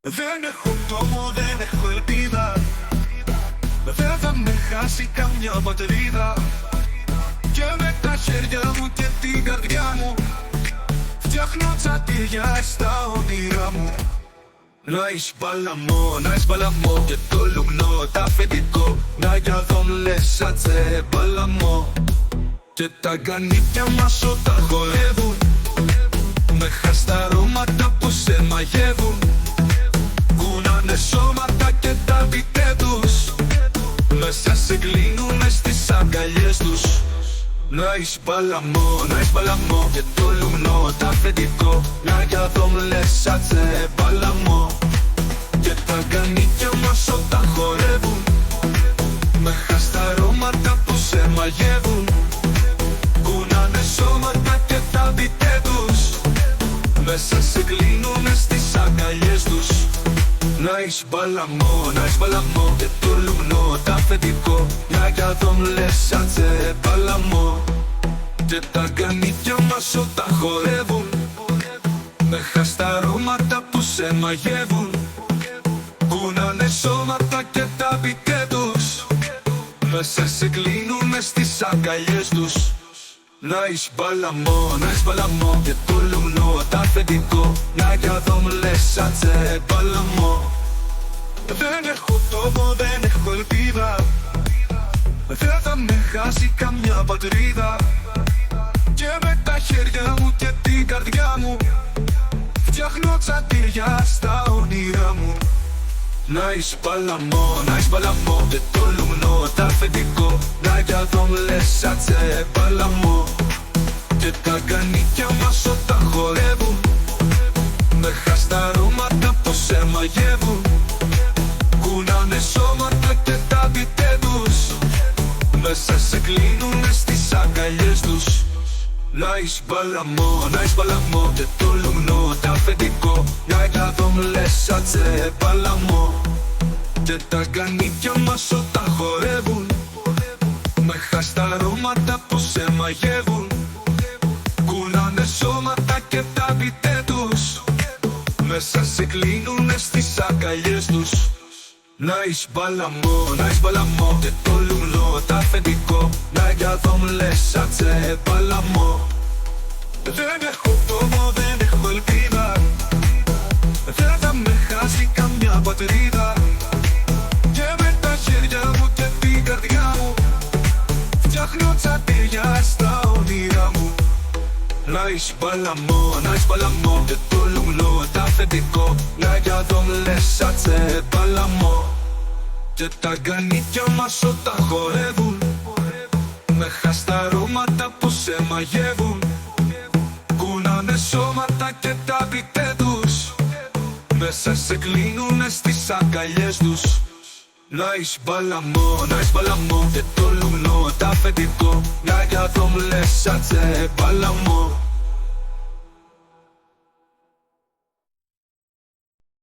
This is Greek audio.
Δεν έχω τόμο, δεν έχω ελπίδα. Δεν θα με χάσει καμιά πατρίδα. Και με τα χέρια μου και την καρδιά μου φτιάχνω τσατήρια στα όνειρά μου. Να είσαι παλαμό και το λουγνό τα αφεντικό. Να για δον λες ατσε παλαμό. Και τα γκανίκια μας όταν χορεύουν με χαστά αρώματα που σε μαγεύουν. Κουνάνε σώματα και τα πιτέ τους μέσα σε κλείνουνε στις αγκαλιές τους. Να είσαι παλαμό και το λουγνό τα αφεντικό. Να για δον λες ατσε παλαμό. Και τα γκανίκια μας όταν χορεύουν με χαστά αρώματα που σε μαγεύουν. Κουνάνε σώματα και τα πιτέ τους μέσα σε κλείνουνε στις αγκαλιές τους. Να είσαι παλαμό και το λουγνό τα αφεντικό. Να για δον λες ατσε παλαμό. Και τα γκανίκια μας όταν χορεύουν με χαστά αρώματα που σε μαγεύουν. Κουνάνε σώματα και τα πιτέ τους μέσα σε κλείνουνε στις αγκαλιές τους. Να είσαι παλαμό και το λουγνό τα αφεντικό. Να για δον λες ατσε παλαμό. Δεν έχω τόπο, δεν έχω ελπίδα. Δεν θα με χάσει καμιά πατρίδα. Και με τα χέρια μου και την καρδιά μου φτιάχνω τσατήρια στα όνειρά μου. Να είσαι παλαμό και το λουγνό τα αφεντικό. Να για δον λες ατσε παλαμό. Και τα γκανίκια μας όταν χορεύουν με χαστά αρώματα που σε μαγεύουν. Κουνάνε σώματα και τα πιτέ τους μέσα σε κλείνουνε στις αγκαλιές τους. Να είσαι παλαμό και το λουγνό τα αφεντικό. Να για δον λες ατσε παλαμό. Και τα γκανίκια μας όταν χορεύουν με χαστά αρώματα που σε μαγεύουν. Κουνάνε σώματα και τα πιτέ τους μέσα σε κλείνουνε στις αγκαλιές τους. Να είσαι παλαμό και το λουγνό τα αφεντικό. Να για δον λες ατσε παλαμό. Δεν έχω τόμο, δεν έχω ελπίδα. Δεν θα με χάσει καμιά πατρίδα. Και με τα χέρια μου και την καρδιά μου φτιάχνω τσατήρια στα όνειρά μου. Να είσαι παλαμό και το λουγνό τα αφεντικό. Να για δον λες ατσε παλαμό. Και τα γκανίκια μας όταν χορεύουν με χαστά αρώματα που σε μαγεύουν. Κουνάνε σώματα και τα πιτέ τους μέσα σε κλείνουνε στις αγκαλιές τους. Να είσαι παλαμό και το λουγνό τα αφεντικό. Να για δον λες ατσε παλαμό.